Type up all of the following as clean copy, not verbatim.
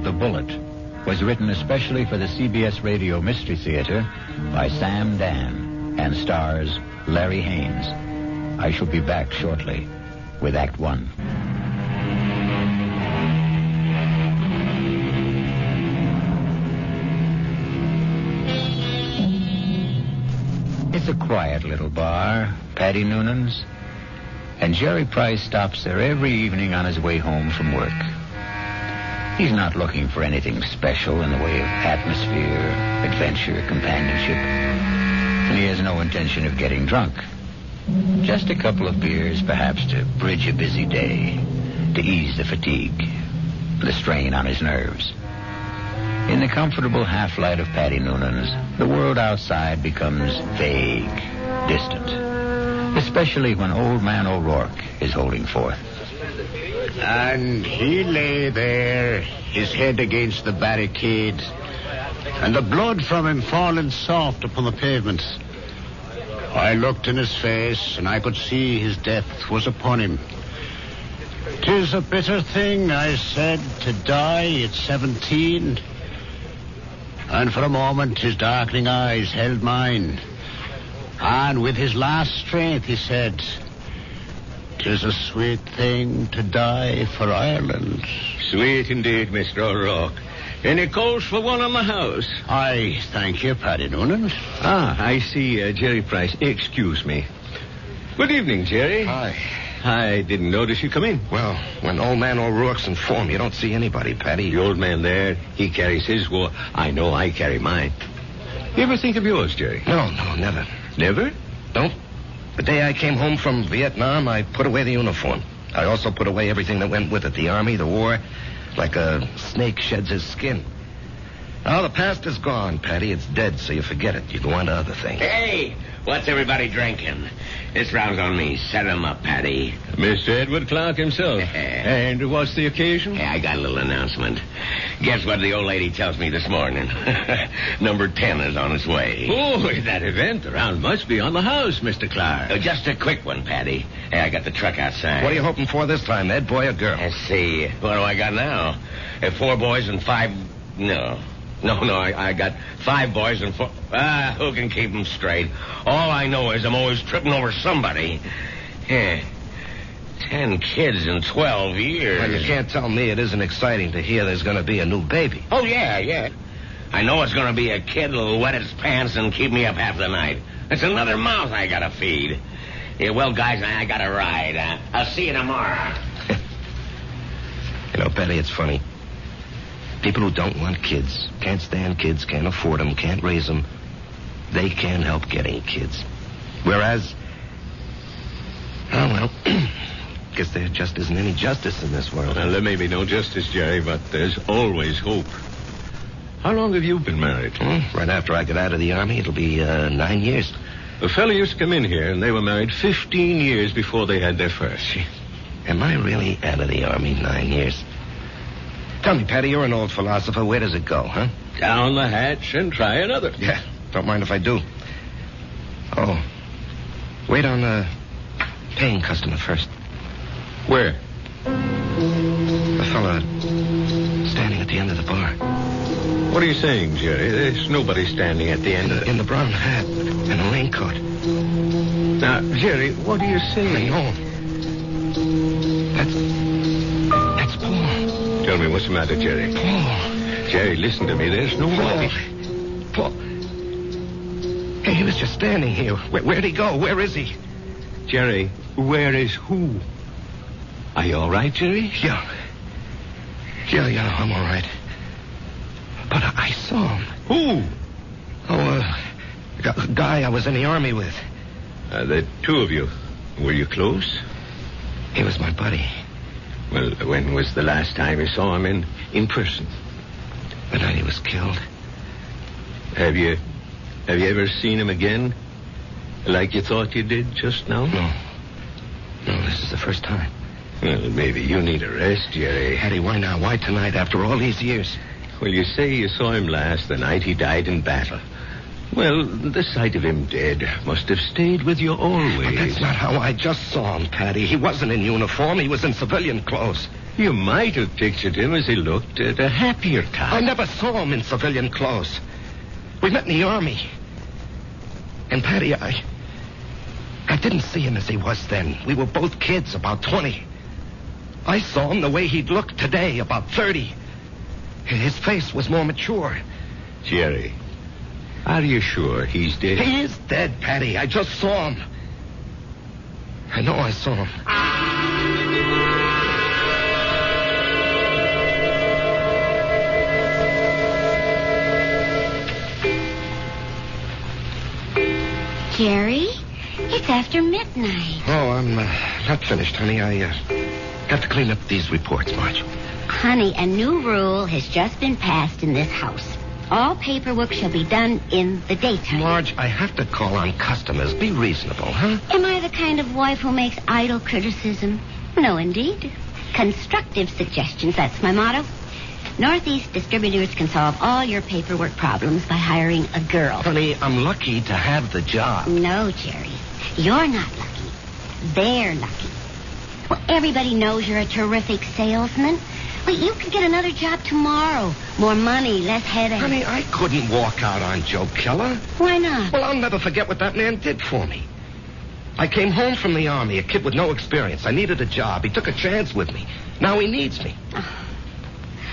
The Bullet was written especially for the CBS Radio Mystery Theater by Sam Dan and stars Larry Haynes. I shall be back shortly with Act One. It's a quiet little bar, Paddy Noonan's, and Jerry Price stops there every evening on his way home from work. He's not looking for anything special in the way of atmosphere, adventure, companionship, and he has no intention of getting drunk. Just a couple of beers, perhaps, to bridge a busy day, to ease the fatigue, the strain on his nerves. In the comfortable half-light of Paddy Noonan's, the world outside becomes vague, distant, especially when Old Man O'Rourke is holding forth. And he lay there, his head against the barricade, and the blood from him falling soft upon the pavement. I looked in his face, and I could see his death was upon him. "'Tis a bitter thing," I said, "to die at 17. And for a moment his darkening eyes held mine. And with his last strength he said, "'Tis a sweet thing to die for Ireland." Sweet indeed, Mr. O'Rourke. Any calls for one on the house? I thank you, Paddy Noonan. I see Jerry Price. Excuse me. Good evening, Jerry. Hi. I didn't notice you come in. Well, when Old Man O'Rourke's in form, you don't see anybody, Paddy. The old man there, he carries his war. I know I carry mine. You ever think of yours, Jerry? No, never. Never? No. The day I came home from Vietnam, I put away the uniform. I also put away everything that went with it. The army, the war, like a snake sheds his skin. Now, the past is gone, Paddy. It's dead, so you forget it. You go on to other things. Hey, what's everybody drinking? This round's on me. Set 'em up, Paddy. Mr. Edward Clark himself. And what's the occasion? Hey, I got a little announcement. Guess what the old lady tells me this morning? Number 10 is on its way. Oh, that event around must be on the house, Mr. Clark. Just a quick one, Paddy. Hey, I got the truck outside. What are you hoping for this time, Ed, boy or girl? Let's see. What do I got now? 4 boys and 5... No, I got 5 boys and 4... who can keep them straight? All I know is I'm always tripping over somebody. 10 kids in 12 years. Well, you can't tell me it isn't exciting to hear there's going to be a new baby. Oh, yeah. I know it's going to be a kid that'll wet his pants and keep me up half the night. It's another mouth I got to feed. Yeah, well, guys, I got to ride. I'll see you tomorrow. You know, Paddy, it's funny. People who don't want kids, can't stand kids, can't afford them, can't raise them, they can't help getting kids. Whereas, guess there just isn't any justice in this world. Well, there may be no justice, Jerry, but there's always hope. How long have you been married? Right after I got out of the army, it'll be 9 years. A fellow used to come in here, and they were married 15 years before they had their first. Am I really out of the army 9 years? Tell me, Paddy, you're an old philosopher. Where does it go, huh? Down the hatch and try another. Yeah, don't mind if I do. Oh, wait on a paying customer first. Where? The fella standing at the end of the bar. What are you saying, Jerry? There's nobody standing at the end of... In the brown hat and a raincoat. Now, Jerry, what are you saying? I know. That's Paul. Tell me what's the matter, Jerry. Paul. Jerry, listen to me. There's nobody. Paul. Hey, he was just standing here. Where'd he go? Where is he? Jerry, where is who? Are you all right, Jerry? Yeah, I'm all right. But I saw him. Who? Oh, a guy I was in the army with. The two of you. Were you close? He was my buddy. Well, when was the last time you saw him in person? The night he was killed. Have you ever seen him again? Like you thought you did just now? No, this is the first time. Well, maybe you need a rest, Jerry. Paddy, why now? Why tonight after all these years? Well, you say you saw him last the night he died in battle. Well, the sight of him dead must have stayed with you always. But that's not how I just saw him, Paddy. He wasn't in uniform. He was in civilian clothes. You might have pictured him as he looked at a happier time. I never saw him in civilian clothes. We met in the army. And Patty, I didn't see him as he was then. We were both kids, about 20. I saw him the way he'd looked today, about 30. His face was more mature. Jerry, are you sure he's dead? He is dead, Patty. I just saw him. I know I saw him. Jerry, it's after midnight. Oh, I'm not finished, honey. I have to clean up these reports, Marge. Honey, a new rule has just been passed in this house. All paperwork shall be done in the daytime. Marge, I have to call on customers. Be reasonable, huh? Am I the kind of wife who makes idle criticism? No, indeed. Constructive suggestions, that's my motto. Northeast Distributors can solve all your paperwork problems by hiring a girl. Honey, I'm lucky to have the job. No, Jerry. You're not lucky. They're lucky. Well, everybody knows you're a terrific salesman. Well, you could get another job tomorrow. More money, less headache. Honey, I couldn't walk out on Joe Keller. Why not? Well, I'll never forget what that man did for me. I came home from the army, a kid with no experience. I needed a job. He took a chance with me. Now he needs me.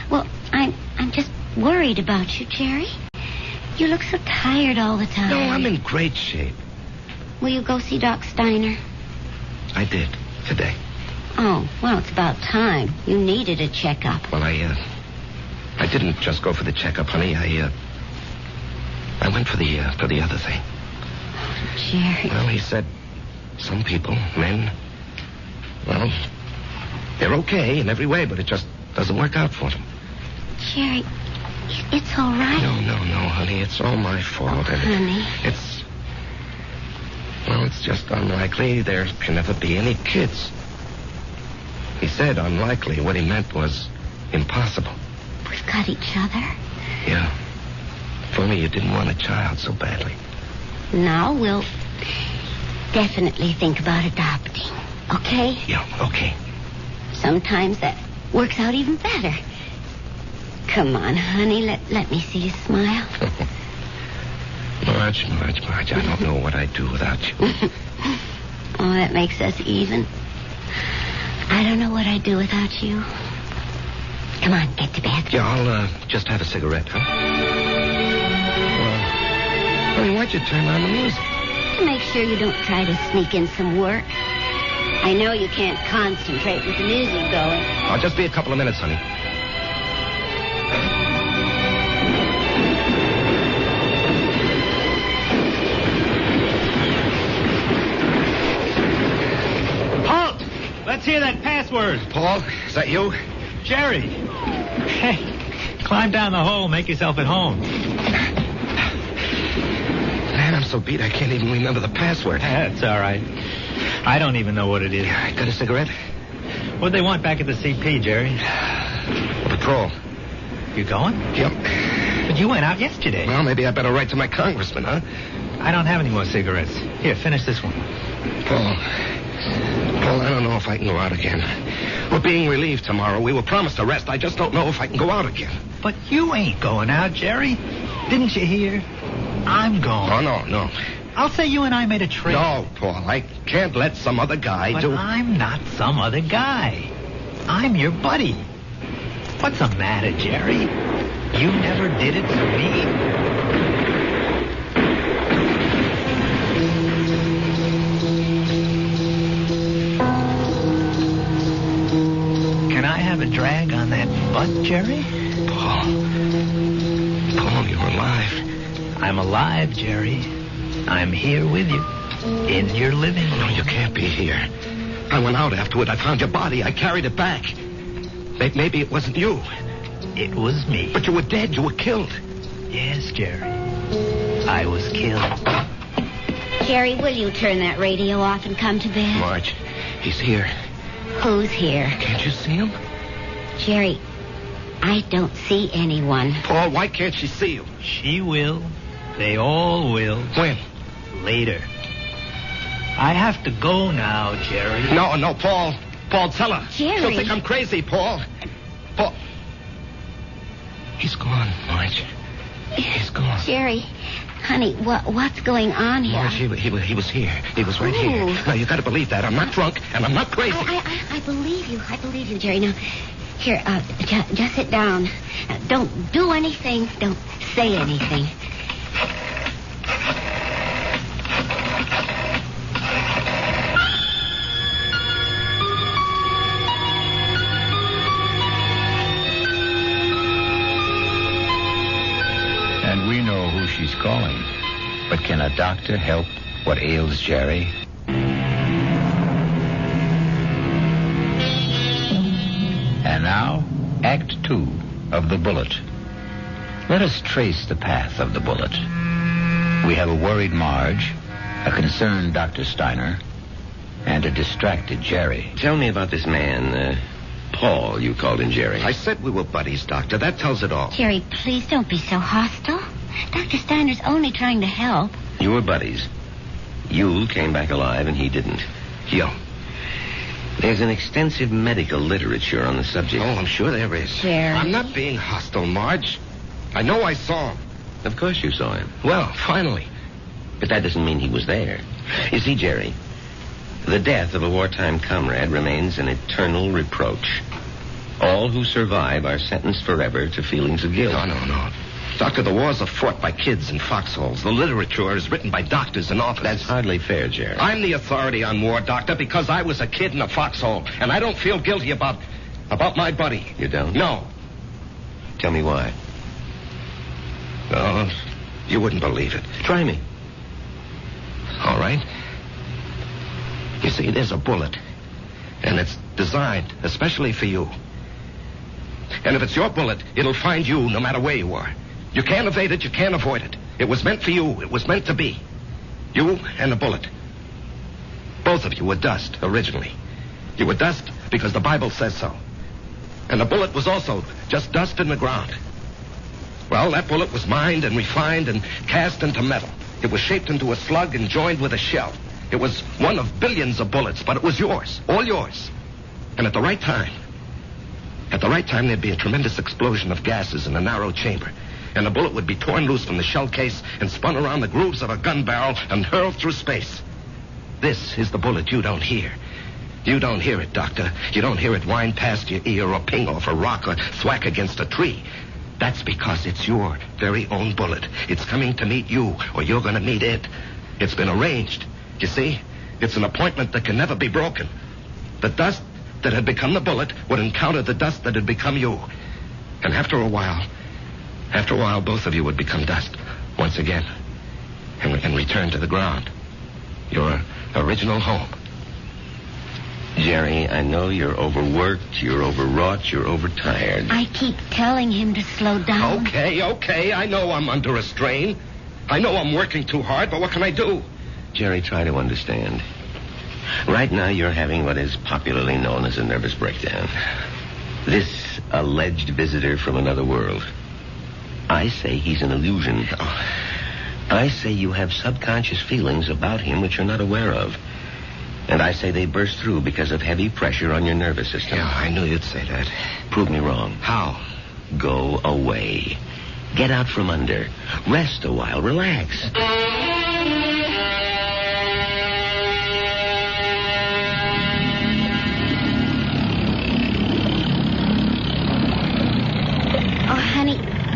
Well, I'm just worried about you, Jerry. You look so tired all the time. No, I'm in great shape. Will you go see Doc Steiner? I did, today. Oh, well, it's about time. You needed a checkup. Well, I didn't just go for the checkup, honey. I went for the other thing. Jerry. Well, he said some people, men, well, they're okay in every way, but it just doesn't work out for them. Jerry, it's all right. No, honey. It's all my fault. And Honey. It's just unlikely there can never be any kids. He said unlikely. What he meant was impossible. We've got each other. Yeah. If only you didn't want a child so badly. Now we'll definitely think about adopting. Okay? Yeah, okay. Sometimes that works out even better. Come on, honey. Let me see you smile. Marge, I don't know what I'd do without you. Oh, that makes us even. I don't know what I'd do without you. Come on, get to bed. Yeah, I'll just have a cigarette, huh? Honey, why'd you turn on the music? To make sure you don't try to sneak in some work. I know you can't concentrate with the music going. I'll just be a couple of minutes, honey. Halt! Let's hear that password. Paul, is that you? Jerry. Hey, climb down the hole, make yourself at home. Man, I'm so beat I can't even remember the password. That's all right. I don't even know what it is. Yeah, got a cigarette? What'd they want back at the CP, Jerry? Patrol. You going? Yep. But you went out yesterday. Well, maybe I better write to my congressman, huh? I don't have any more cigarettes. Here, finish this one. Paul, I don't know if I can go out again. We're being relieved tomorrow. We were promised a rest. I just don't know if I can go out again. But you ain't going out, Jerry. Didn't you hear? I'm going. Oh, no. I'll say you and I made a trade. No, Paul, I can't let some other guy But do... I'm not some other guy. I'm your buddy. What's the matter, Jerry? You never did it for me. Can I have a drag on that butt, Jerry? Paul, you're alive. I'm alive, Jerry. I'm here with you. In your living room. No, you can't be here. I went out afterward. I found your body. I carried it back. Maybe it wasn't you. It was me. But you were dead. You were killed. Yes, Jerry. I was killed. Jerry, will you turn that radio off and come to bed? Marge, he's here. Who's here? Can't you see him? Jerry, I don't see anyone. Paul, why can't she see you? She will. They all will. When? Later. I have to go now, Jerry. No, Paul. Paul, tell her. Jerry. She'll think I'm crazy, Paul. Paul. He's gone, Marge. He's gone. Jerry, honey, what's going on here? Marge, he was here. He was right here. Now, you got to believe that. I'm not drunk, and I'm not crazy. I believe you. I believe you, Jerry. Now, here, just sit down. Don't do anything. Don't say anything. And we know who she's calling. But can a doctor help what ails Jerry? And now, Act 2 of The Bullet. Let us trace the path of the bullet. We have a worried Marge, a concerned Dr. Steiner, and a distracted Jerry. Tell me about this man, Paul, you called him Jerry. I said we were buddies, Doctor. That tells it all. Jerry, please don't be so hostile. Dr. Steiner's only trying to help. You were buddies. You came back alive and he didn't. Yo. There's an extensive medical literature on the subject. Oh, I'm sure there is. Jerry. I'm not being hostile, Marge. I know I saw him. Of course you saw him. Well, finally. But that doesn't mean he was there. You see, Jerry, the death of a wartime comrade remains an eternal reproach. All who survive are sentenced forever to feelings of guilt. No. Doctor, the wars are fought by kids in foxholes. The literature is written by doctors and authors. That's hardly fair, Jerry. I'm the authority on war, Doctor, because I was a kid in a foxhole, and I don't feel guilty about my buddy. You don't? No. Tell me why. No, you wouldn't believe it. Try me. All right. You see, there's a bullet, and it's designed especially for you. And if it's your bullet, it'll find you no matter where you are. You can't evade it, you can't avoid it. It was meant for you. It was meant to be. You and the bullet. Both of you were dust, originally. You were dust because the Bible says so. And the bullet was also just dust in the ground. Well, that bullet was mined and refined and cast into metal. It was shaped into a slug and joined with a shell. It was one of billions of bullets, but it was yours. All yours. And at the right time, there'd be a tremendous explosion of gases in a narrow chamber. And the bullet would be torn loose from the shell case and spun around the grooves of a gun barrel and hurled through space. This is the bullet you don't hear. You don't hear it, Doctor. You don't hear it whine past your ear or ping off a rock or thwack against a tree. That's because it's your very own bullet. It's coming to meet you, or you're going to meet it. It's been arranged. You see? It's an appointment that can never be broken. The dust that had become the bullet would encounter the dust that had become you. And after a while, both of you would become dust once again and return to the ground. Your original home. Jerry, I know you're overworked, you're overwrought, you're overtired. I keep telling him to slow down. Okay. I know I'm under a strain. I know I'm working too hard, but what can I do? Jerry, try to understand. Right now, you're having what is popularly known as a nervous breakdown. This alleged visitor from another world. I say he's an illusion. I say you have subconscious feelings about him which you're not aware of. And I say they burst through because of heavy pressure on your nervous system. Yeah, I knew you'd say that. Prove me wrong. How? Go away. Get out from under. Rest a while. Relax.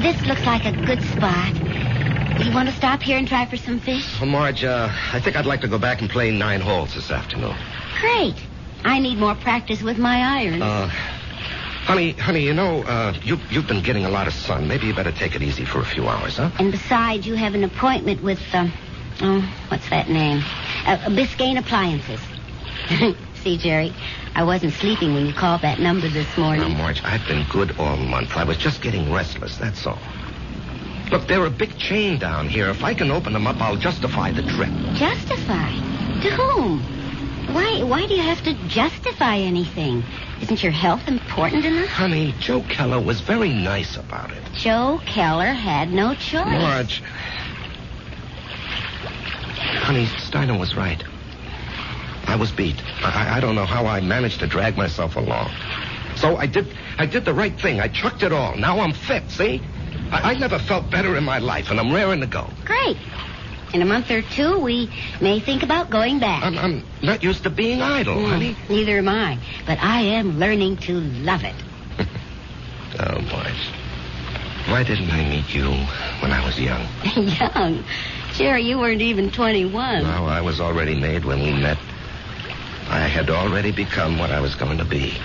This looks like a good spot. You want to stop here and try for some fish? Well, Marge, I think I'd like to go back and play 9 holes this afternoon. Great. I need more practice with my irons. Honey, you know, you've been getting a lot of sun. Maybe you better take it easy for a few hours, huh? And besides, you have an appointment with, what's that name? Biscayne Appliances. See, Jerry, I wasn't sleeping when you called that number this morning. Now, Marge, I've been good all month. I was just getting restless, that's all. Look, they're a big chain down here. If I can open them up, I'll justify the trip. Justify? To whom? Why do you have to justify anything? Isn't your health important enough? Honey, Joe Keller was very nice about it. Joe Keller had no choice. Marge. Honey, Steiner was right. I was beat. I don't know how I managed to drag myself along. So I did the right thing. I chucked it all. Now I'm fit, see? I never felt better in my life, and I'm raring to go. Great. In a month or two, we may think about going back. I'm not used to being idle, honey. Neither am I. But I am learning to love it. Oh, Marge. Why didn't I meet you when I was young? Young? Jerry, you weren't even 21. No, I was already made when we met. I had already become what I was going to be.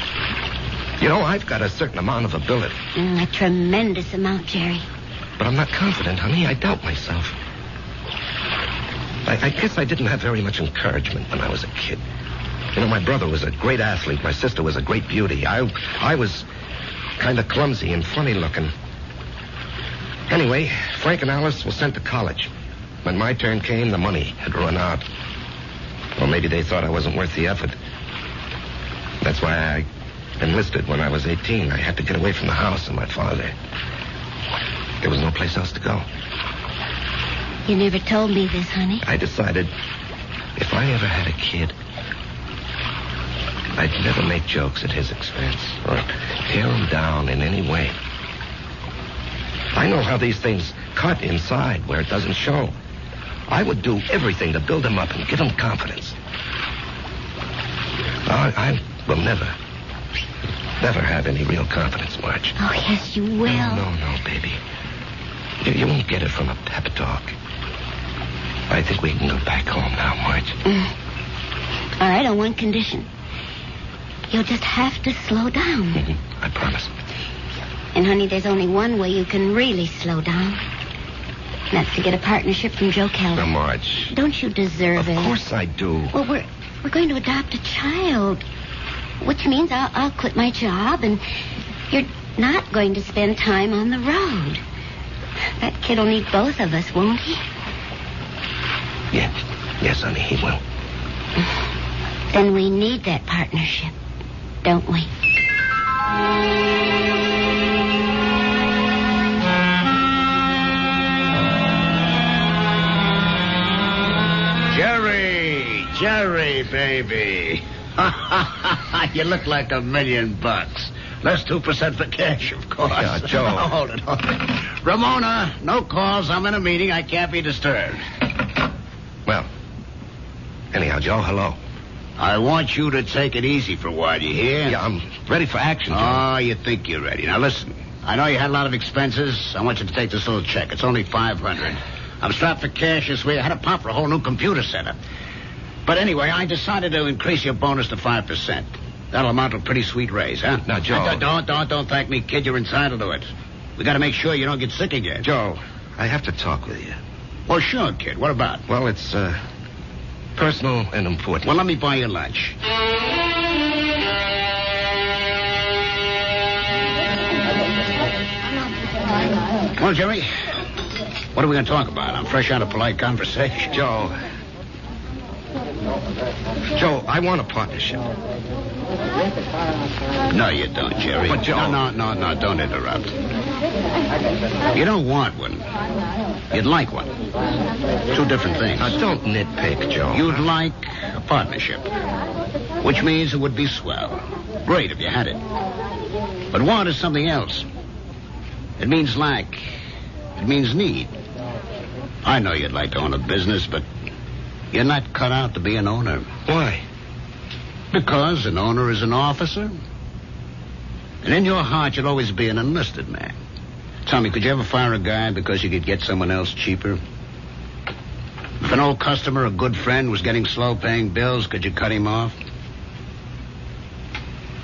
You know, I've got a certain amount of ability. A tremendous amount, Jerry. But I'm not confident, honey. I doubt myself. I guess I didn't have very much encouragement when I was a kid. You know, my brother was a great athlete. My sister was a great beauty. I was kind of clumsy and funny looking. Anyway, Frank and Alice were sent to college. When my turn came, the money had run out. Or maybe they thought I wasn't worth the effort. That's why I enlisted when I was 18. I had to get away from the house and my father. There was no place else to go. You never told me this, honey. I decided if I ever had a kid, I'd never make jokes at his expense or tear him down in any way. I know how these things cut inside where it doesn't show. I would do everything to build him up and give him confidence. I will never have any real confidence, Marge. Oh, yes, you will. No, baby. You won't get it from a pep talk. I think we can go back home now, Marge. All right, on one condition. You'll just have to slow down. Mm-hmm. I promise. And, honey, there's only one way you can really slow down. And that's to get a partnership from Joe Keller. Now, Marge. Don't you deserve it? Of course I do. Well, we're going to adopt a child. Which means I'll quit my job, and you're not going to spend time on the road. That kid will need both of us, won't he? Yes, honey, he will. Then we need that partnership, don't we? Jerry, baby. You look like $1 million. Less 2% for cash, of course. Yeah, Joe. Hold it. Ramona, no calls. I'm in a meeting. I can't be disturbed. Well, anyhow, Joe, hello. I want you to take it easy for a while, you hear? Yeah, I'm ready for action, Joe. Oh, you think you're ready. Now, listen. I know you had a lot of expenses. I want you to take this little check. It's only $500. I'm strapped for cash this week. I had to pop for a whole new computer setup. But anyway, I decided to increase your bonus to 5%. That'll amount to a pretty sweet raise, huh? Now, Joe. Don't thank me, kid. You're entitled to it. We got to make sure you don't get sick again. Joe, I have to talk with you. Well, sure, kid. What about? Well, it's personal and important. Well, let me buy you lunch. Well, Jerry, what are we going to talk about? I'm fresh out of polite conversation. Joe, I want a partnership. No, you don't, Jerry. But, Joe... No, don't interrupt. You don't want one. You'd like one. Two different things. Now, don't nitpick, Joe. You'd like a partnership, which means it would be swell. Great if you had it. But want is something else. It means lack. It means need. I know you'd like to own a business, but you're not cut out to be an owner. Why? Because an owner is an officer. And in your heart, you'll always be an enlisted man. Tell me, could you ever fire a guy because you could get someone else cheaper? If an old customer, a good friend, was getting slow paying bills, could you cut him off?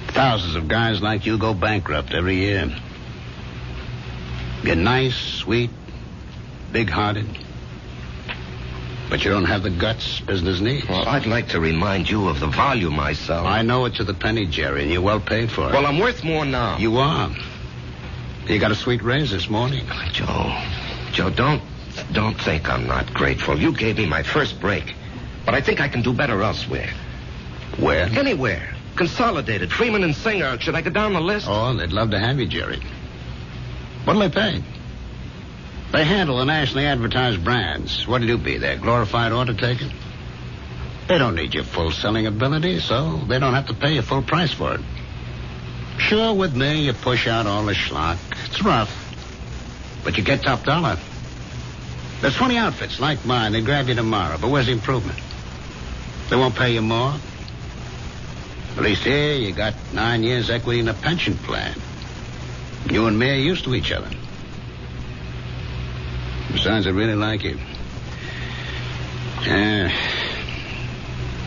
Thousands of guys like you go bankrupt every year. You're nice, sweet, big-hearted. But you don't have the guts business needs. Well, I'd like to remind you of the volume I sell. I know it to the penny, Jerry, and you're well paid for it. Well, I'm worth more now. You are. You got a sweet raise this morning. Joe, don't think I'm not grateful. You gave me my first break. But I think I can do better elsewhere. Where? Anywhere. Consolidated, Freeman and Singer. Should I go down the list? Oh, they'd love to have you, Jerry. What'll they pay? They handle the nationally advertised brands. What do you be there? Glorified order taker? They don't need your full selling ability, so they don't have to pay you full price for it. Sure, with me, you push out all the schlock. It's rough, but you get top dollar. There's 20 outfits like mine. They grab you tomorrow, but where's the improvement? They won't pay you more. At least here, you got 9 years equity in a pension plan. You and me are used to each other. Besides, I really like you. Yeah.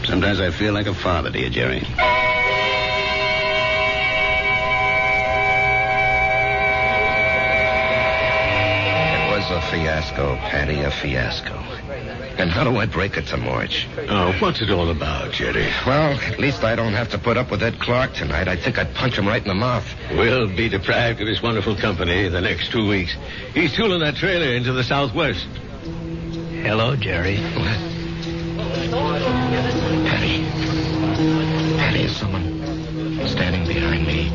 Sometimes I feel like a father to you, Jerry. It was a fiasco, Patty, a fiasco. And how do I break it to March? Oh, what's it all about, Jerry? Well, at least I don't have to put up with Ed Clark tonight. I think I'd punch him right in the mouth. We'll be deprived of his wonderful company the next 2 weeks. He's tooling that trailer into the southwest. Hello, Jerry. What? Patty. Patty, is someone standing behind me?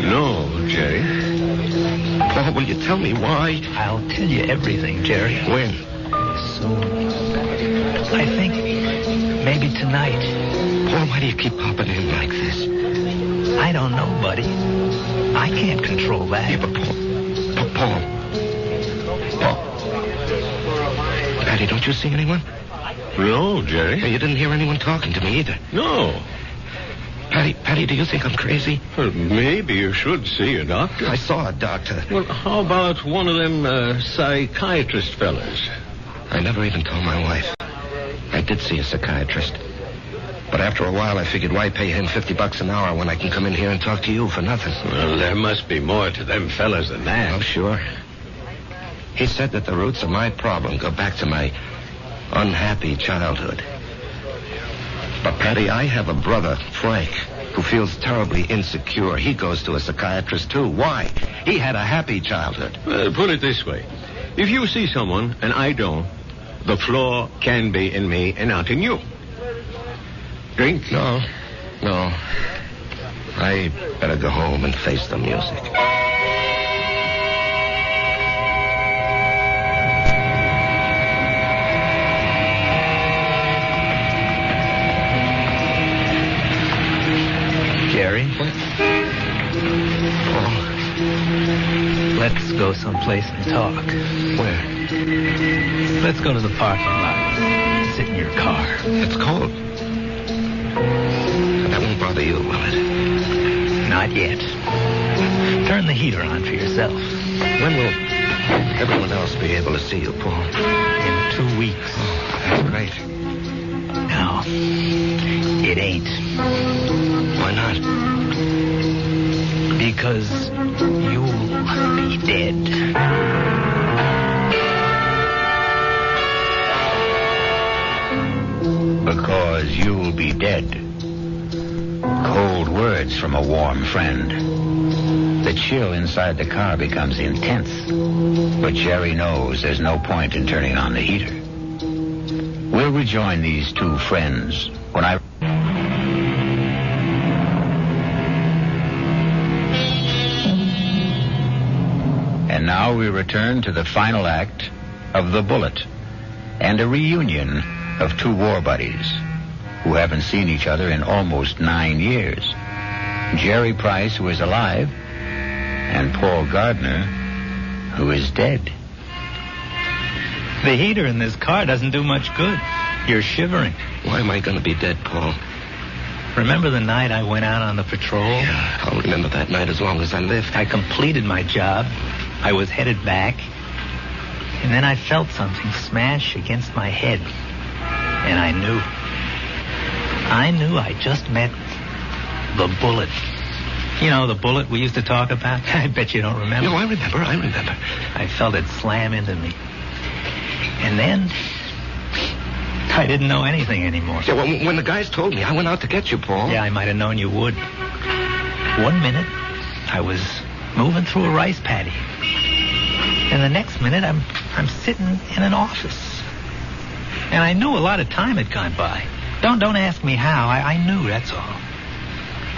No, Jerry. Paul, will you tell me why? I'll tell you everything, Jerry. When? Soon. I think maybe tonight. Paul, why do you keep popping in like this? I don't know, buddy. I can't control that. Yeah, but Paul. Patty, don't you see anyone? No, Jerry. You didn't hear anyone talking to me either. No. Patty, do you think I'm crazy? Well, maybe you should see a doctor. I saw a doctor. Well, how about one of them psychiatrist fellas? I never even told my wife. I did see a psychiatrist. But after a while, I figured why pay him $50 an hour when I can come in here and talk to you for nothing. Well, there must be more to them fellas than that. Oh, sure. He said that the roots of my problem go back to my unhappy childhood. But, Patty, I have a brother, Frank, who feels terribly insecure. He goes to a psychiatrist, too. Why? He had a happy childhood. Put it this way. If you see someone and I don't, the flaw can be in me and not in you. Drink? No. I better go home and face the music. Jerry? What? Let's go someplace and talk. Where? Let's go to the parking lot. Sit in your car. It's cold. That won't bother you, will it? Not yet. Turn the heater on for yourself. When will everyone else be able to see you, Paul? In 2 weeks. Oh, that's great. No, it ain't. Why not? Because you'll be dead. Because you'll be dead. Cold words from a warm friend. The chill inside the car becomes intense. But Jerry knows there's no point in turning on the heater. We'll rejoin these two friends when I... And now we return to the final act of The Bullet and a reunion of two war buddies who haven't seen each other in almost 9 years. Jerry Price, who is alive, and Paul Gardner, who is dead. The heater in this car doesn't do much good. You're shivering. Why am I going to be dead, Paul? Remember the night I went out on the patrol? Yeah, I'll remember that night as long as I live. I completed my job. I was headed back. And then I felt something smash against my head. And I knew I just met the bullet. You know, the bullet we used to talk about? I bet you don't remember. No, I remember. I felt it slam into me. And then I didn't know anything anymore. Yeah, well, when the guys told me, I went out to get you, Paul. Yeah, I might have known you would. 1 minute, I was moving through a rice paddy. And the next minute, I'm sitting in an office. And I knew a lot of time had gone by. Don't ask me how. I knew, that's all.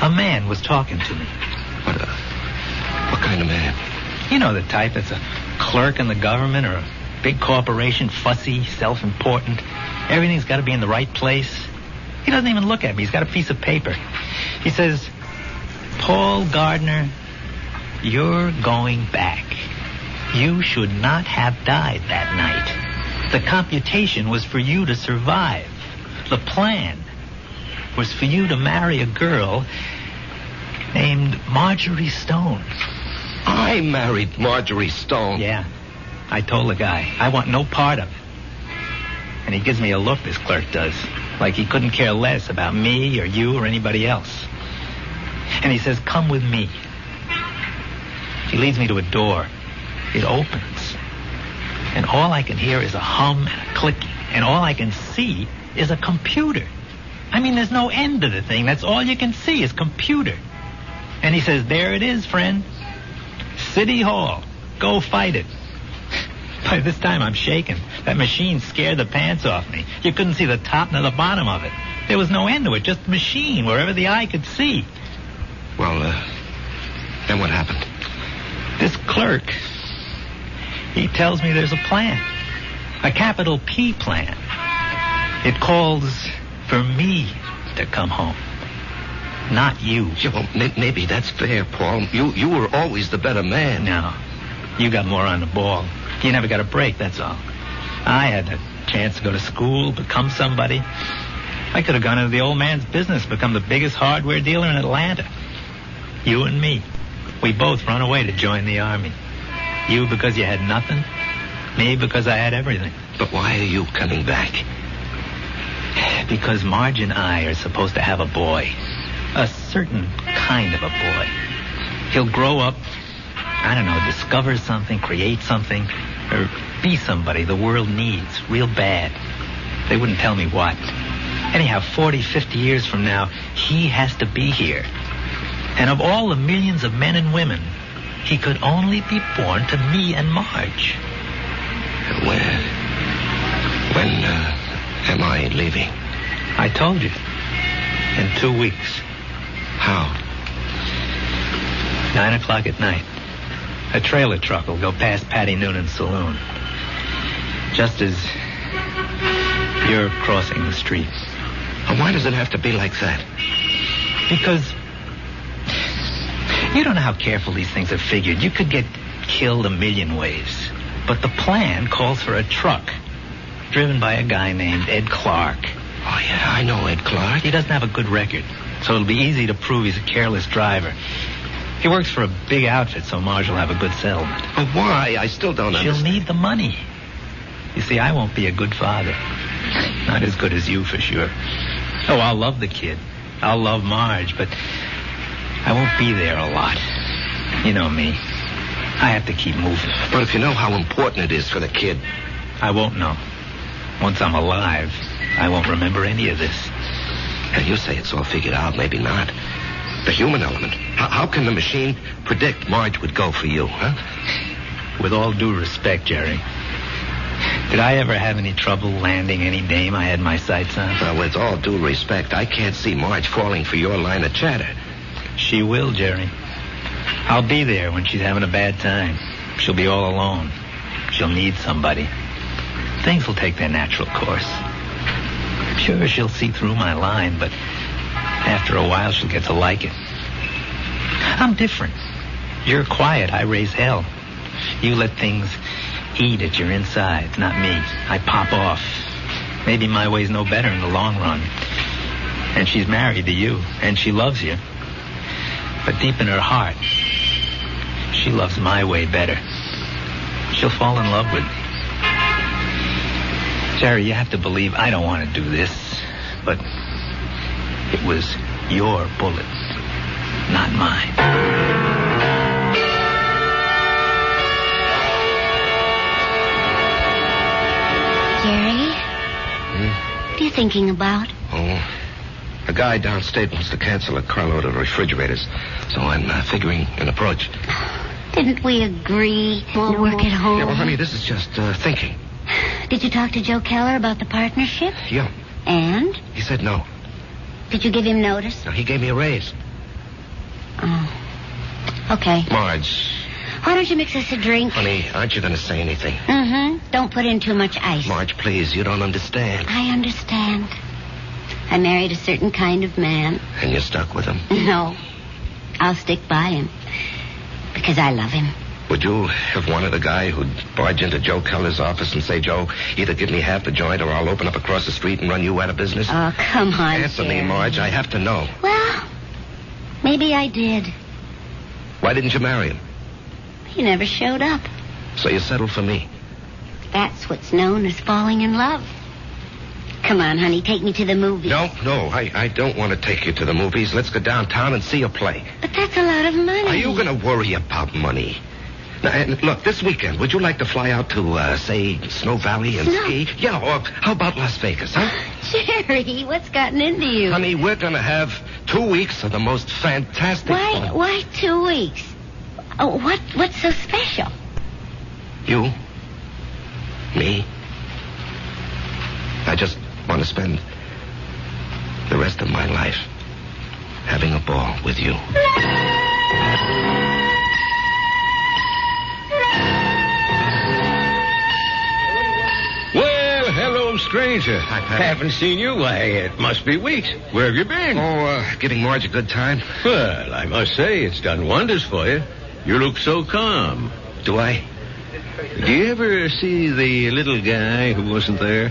A man was talking to me. What kind of man? You know the type that's a clerk in the government or a big corporation, fussy, self-important. Everything's got to be in the right place. He doesn't even look at me. He's got a piece of paper. He says, Paul Gardner, you're going back. You should not have died that night. The computation was for you to survive. The plan was for you to marry a girl named Marjorie Stone. I married Marjorie Stone. Yeah. I told the guy, I want no part of it. And he gives me a look, this clerk does, like he couldn't care less about me or you or anybody else. And he says, come with me. He leads me to a door. It opens. And all I can hear is a hum and a clicking. And all I can see is a computer. I mean, there's no end to the thing. That's all you can see is computer. And he says, there it is, friend. City Hall. Go fight it. By this time, I'm shaking. That machine scared the pants off me. You couldn't see the top nor the bottom of it. There was no end to it, just a machine wherever the eye could see. Well, then what happened? This clerk, he tells me there's a plan. A capital P plan. It calls for me to come home. Not you. Well, maybe that's fair, Paul. You were always the better man. No. You got more on the ball. You never got a break, that's all. I had a chance to go to school, become somebody. I could have gone into the old man's business, become the biggest hardware dealer in Atlanta. You and me. We both run away to join the army. You because you had nothing. Me because I had everything. But why are you coming back? Because Marge and I are supposed to have a boy. A certain kind of a boy. He'll grow up, I don't know, discover something, create something, or be somebody the world needs real bad. They wouldn't tell me what. Anyhow, 40, 50 years from now, he has to be here. And of all the millions of men and women, he could only be born to me and Marge. When am I leaving? I told you. In 2 weeks. How? 9 o'clock at night. A trailer truck will go past Patty Noonan's saloon. Just as you're crossing the street. Why does it have to be like that? Because you don't know how careful these things are figured. You could get killed a million ways. But the plan calls for a truck driven by a guy named Ed Clark. Oh, yeah, I know Ed Clark. He doesn't have a good record, so it'll be easy to prove he's a careless driver. He works for a big outfit, so Marge will have a good settlement. But why? I still don't understand. She'll need the money. You see, I won't be a good father. Not as good as you, for sure. Oh, I'll love the kid. I'll love Marge, but I won't be there a lot. You know me. I have to keep moving. But if you know how important it is for the kid... I won't know. Once I'm alive, I won't remember any of this. And you say it's all figured out, maybe not. The human element. How can the machine predict Marge would go for you, huh? With all due respect, Jerry, did I ever have any trouble landing any dame I had my sights on? Well, with all due respect, I can't see Marge falling for your line of chatter. She will, Jerry. I'll be there when she's having a bad time. She'll be all alone. She'll need somebody. Things will take their natural course. Sure, she'll see through my line, but after a while she'll get to like it. I'm different. You're quiet. I raise hell. You let things eat at your insides, not me. I pop off. Maybe my way's no better in the long run. And she's married to you, and she loves you. But deep in her heart, she loves my way better. She'll fall in love with me. Jerry, you have to believe I don't want to do this, but it was your bullet, not mine. Jerry? What are you thinking about? Oh, a guy downstate wants to cancel a carload of refrigerators, so I'm figuring an approach. Didn't we agree we'll work at home? Yeah, well, honey, this is just thinking. Did you talk to Joe Keller about the partnership? Yeah. And? He said no. Did you give him notice? No, he gave me a raise. Oh. Okay. Marge. Why don't you mix us a drink? Honey, aren't you going to say anything? Mm-hmm. Don't put in too much ice. Marge, please, you don't understand. I understand. I married a certain kind of man. And you're stuck with him? No. I'll stick by him. Because I love him. Would you have wanted a guy who'd barge into Joe Keller's office and say, Joe, either give me half the joint or I'll open up across the street and run you out of business? Oh, come on, Answer me, Jerry. Marge. I have to know. Well, maybe I did. Why didn't you marry him? He never showed up. So you settled for me. That's what's known as falling in love. Come on, honey, take me to the movies. No, I don't want to take you to the movies. Let's go downtown and see a play. But that's a lot of money. Are you going to worry about money? Now, and look, this weekend, would you like to fly out to, say, Snow Valley and Snow? ski? Yeah, or how about Las Vegas, huh? Jerry, what's gotten into you? Honey, we're going to have 2 weeks of the most fantastic fun. Why 2 weeks? Oh, what's so special? You? Me? I just want to spend the rest of my life having a ball with you. Well, hello, stranger. Hi, Patty. Haven't seen you. Why, it must be weeks. Where have you been? Giving Marge a good time. Well, I must say, it's done wonders for you. You look so calm. Do I? Do you ever see the little guy who wasn't there?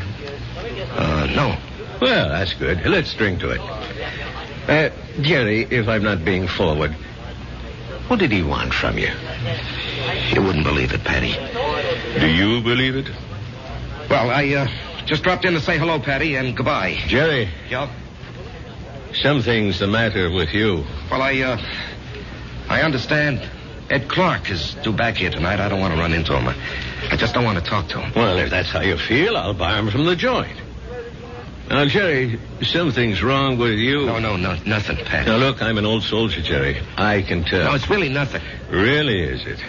No. Well, that's good. Let's drink to it. Jerry, if I'm not being forward, what did he want from you? You wouldn't believe it, Patty. Do you believe it? Well, I just dropped in to say hello, Patty, and goodbye. Jerry, Yeah? something's the matter with you. Well, I understand Ed Clark is due back here tonight. I don't want to run into him. I just don't want to talk to him. Well, if that's how you feel, I'll buy him from the joint. Now, Jerry, something's wrong with you. No, nothing, Patty. Now, look, I'm an old soldier, Jerry. I can tell. No, it's really nothing. Really, is it?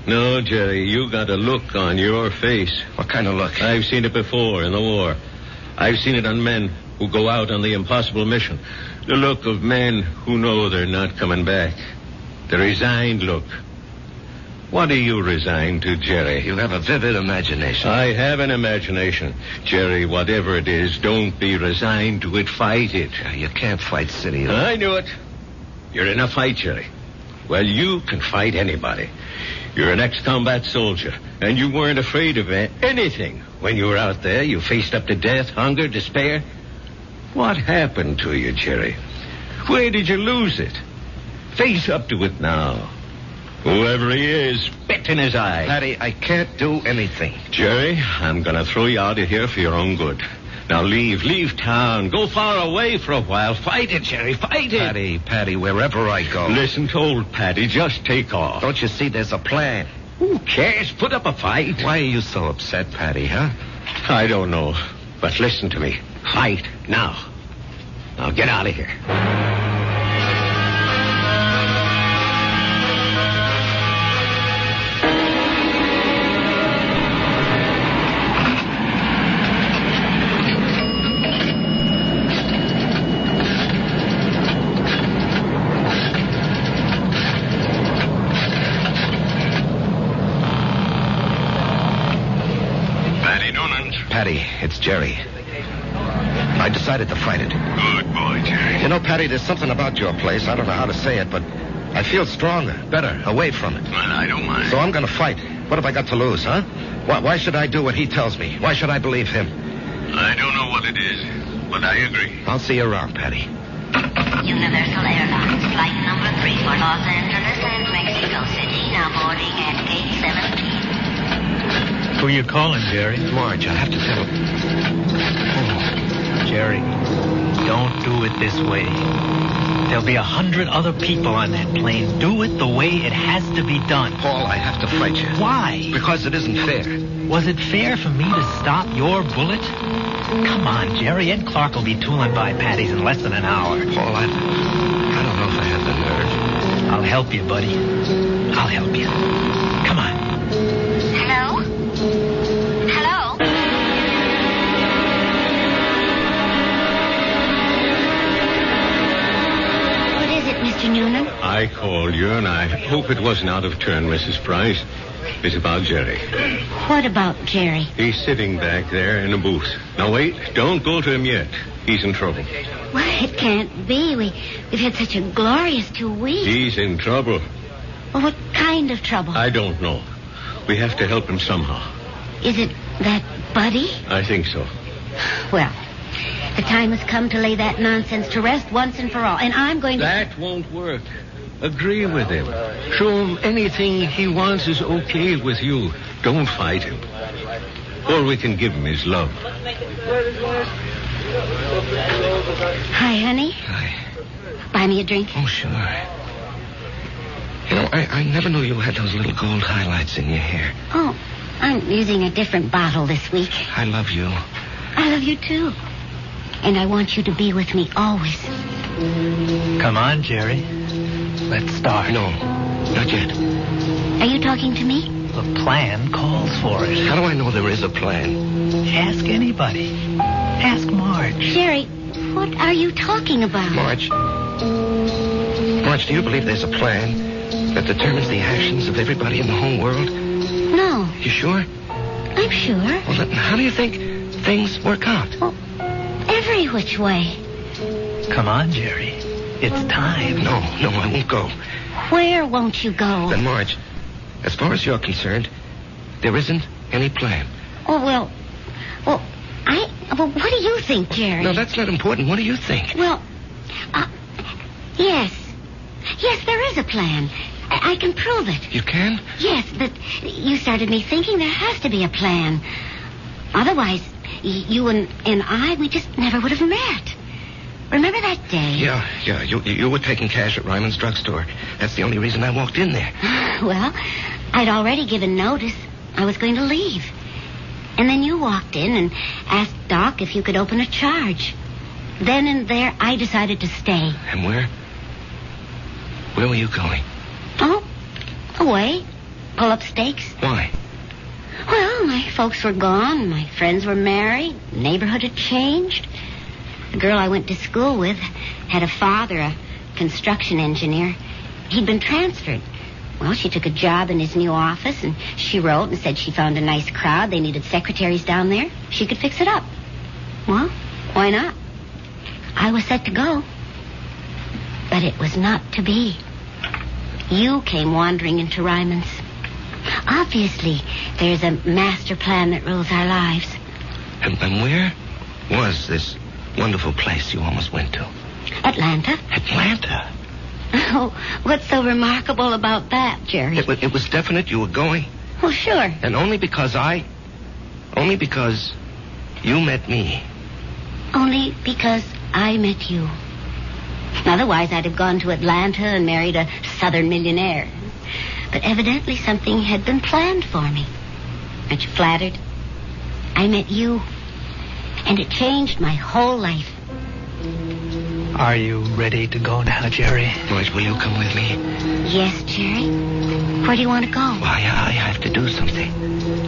No, Jerry, you got a look on your face. What kind of look? I've seen it before in the war. I've seen it on men who go out on the impossible mission. The look of men who know they're not coming back. The resigned look. What are you resigned to, Jerry? You have a vivid imagination. I have an imagination. Jerry, whatever it is, don't be resigned to it. Fight it. You can't fight City. I knew it. You're in a fight, Jerry. Well, you can fight anybody. You're an ex-combat soldier, and you weren't afraid of anything. When you were out there, you faced up to death, hunger, despair. What happened to you, Jerry? Where did you lose it? Face up to it now. Whoever he is, spit in his eye. Patty, I can't do anything. Jerry, I'm going to throw you out of here for your own good. Now leave town. Go far away for a while. Fight it, Jerry, fight it. Patty, wherever I go. Listen to old Patty. Just take off. Don't you see there's a plan? Who cares? Put up a fight. Why are you so upset, Patty, huh? I don't know. But listen to me. Fight now. Now get out of here. Patty, it's Jerry. I decided to fight it. Good boy, Jerry. You know, Patty, there's something about your place. I don't know how to say it, but I feel stronger, better, away from it. Well, I don't mind. So I'm going to fight. What have I got to lose, huh? Why should I do what he tells me? Why should I believe him? I don't know what it is, but I agree. I'll see you around, Patty. Universal Airlines, flight number 3 for Los Angeles and Mexico City, now boarding at gate 17. Who you calling, Jerry? Marge, I have to tell him. Jerry, don't do it this way. There'll be 100 other people on that plane. Do it the way it has to be done. Paul, I have to fight you. Why? Because it isn't fair. Was it fair for me to stop your bullet? Come on, Jerry. Ed Clark will be tooling by Patty's in less than an hour. Paul, I don't know if I have the nerve. I'll help you, buddy. I'll help you. Come on. Hello? Hello? What is it, Mr. Noonan? I called you, and I hope it wasn't out of turn, Mrs. Price. It's about Jerry. What about Jerry? He's sitting back there in a booth. Now, wait. Don't go to him yet. He's in trouble. Well, it can't be. We've had such a glorious 2 weeks. He's in trouble. Well, what kind of trouble? I don't know. We have to help him somehow. Is it that Buddy? I think so. Well, the time has come to lay that nonsense to rest once and for all. And I'm going to... That won't work. Agree with him. Show him anything he wants is okay with you. Don't fight him. All we can give him is love. Hi, honey. Hi. Buy me a drink. Oh, sure. You know, I never knew you had those little gold highlights in your hair. Oh, I'm using a different bottle this week. I love you. I love you, too. And I want you to be with me always. Come on, Jerry. Let's start. No, not yet. Are you talking to me? The plan calls for it. How do I know there is a plan? Ask anybody. Ask Marge. Jerry, what are you talking about? Marge, do you believe there's a plan that determines the actions of everybody in the whole world? No. You sure? I'm sure. Well, then how do you think things work out? Well, every which way. Come on, Jerry. It's time. No, I won't go. Where won't you go? Then, Marge, as far as you're concerned, there isn't any plan. Oh, well, what do you think, Jerry? No, that's not important. What do you think? Well, yes. Yes, there is a plan. I can prove it. You can? Yes, but you started me thinking there has to be a plan. Otherwise, you and I, we just never would have met. Remember that day? Yeah. You were taking cash at Ryman's drugstore. That's the only reason I walked in there. Well, I'd already given notice. I was going to leave. And then you walked in and asked Doc if you could open a charge. Then and there, I decided to stay. And where? Where were you going? Oh, away. Pull up stakes. Why? Well, my folks were gone. My friends were married. The neighborhood had changed. The girl I went to school with had a father, a construction engineer. He'd been transferred. Well, she took a job in his new office, and she wrote and said she found a nice crowd. They needed secretaries down there. She could fix it up. Well, why not? I was set to go. But it was not to be. You came wandering into Ryman's. Obviously, there's a master plan that rules our lives. And where was this wonderful place you almost went to? Atlanta. Atlanta? Oh, what's so remarkable about that, Jerry? It was definite you were going. Well, sure. And only because you met me. Only because I met you. Otherwise, I'd have gone to Atlanta and married a southern millionaire. But evidently something had been planned for me. Aren't you flattered? I met you, and it changed my whole life. Are you ready to go now, Jerry? Marge, will you come with me? Yes, Jerry. Where do you want to go? Why, I have to do something.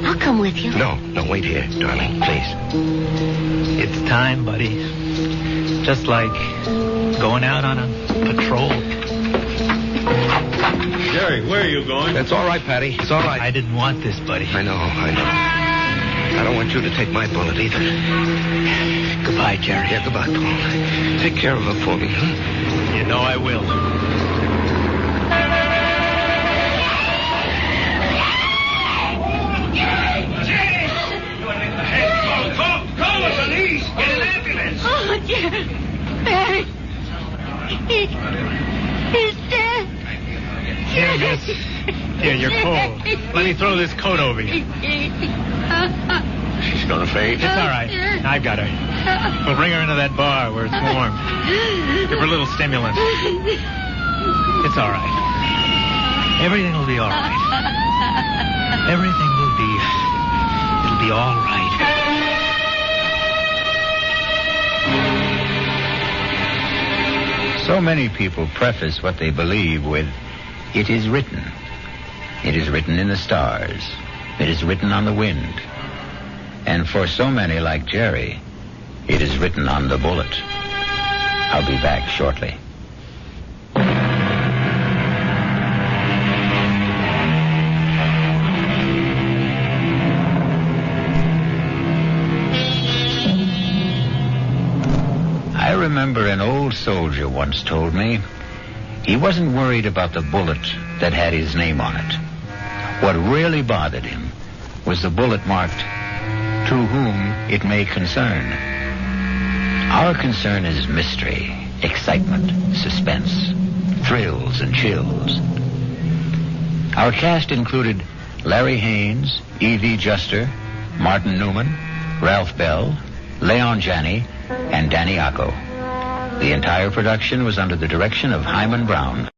I'll come with you. No, wait here, darling, please. It's time, buddy. Just like going out on a patrol. Jerry, where are you going? That's all right, Patty. It's all right. I didn't want this, buddy. I know. I don't want you to take my bullet either. Goodbye, Jerry. Yeah, goodbye, Paul. Take care of her for me, huh? You know I will. Call the police. Get an ambulance. Oh, Jerry. Barry. He's dead. Here, you're cold. Let me throw this coat over you. She's gonna faint. It's all right. I've got her. We'll bring her into that bar where it's warm. Give her a little stimulant. It's all right. Everything will be all right. Everything will be... It'll be all right. So many people preface what they believe with, "It is written." It is written in the stars. It is written on the wind. And for so many like Jerry, it is written on the bullet. I'll be back shortly. remember an old soldier once told me he wasn't worried about the bullet that had his name on it. What really bothered him was the bullet marked, "To whom it may concern." Our concern is mystery, excitement, suspense, thrills and chills. Our cast included Larry Haynes, E.V. Juster, Martin Newman, Ralph Bell, Leon Janney, and Danny Acco. The entire production was under the direction of Hyman Brown.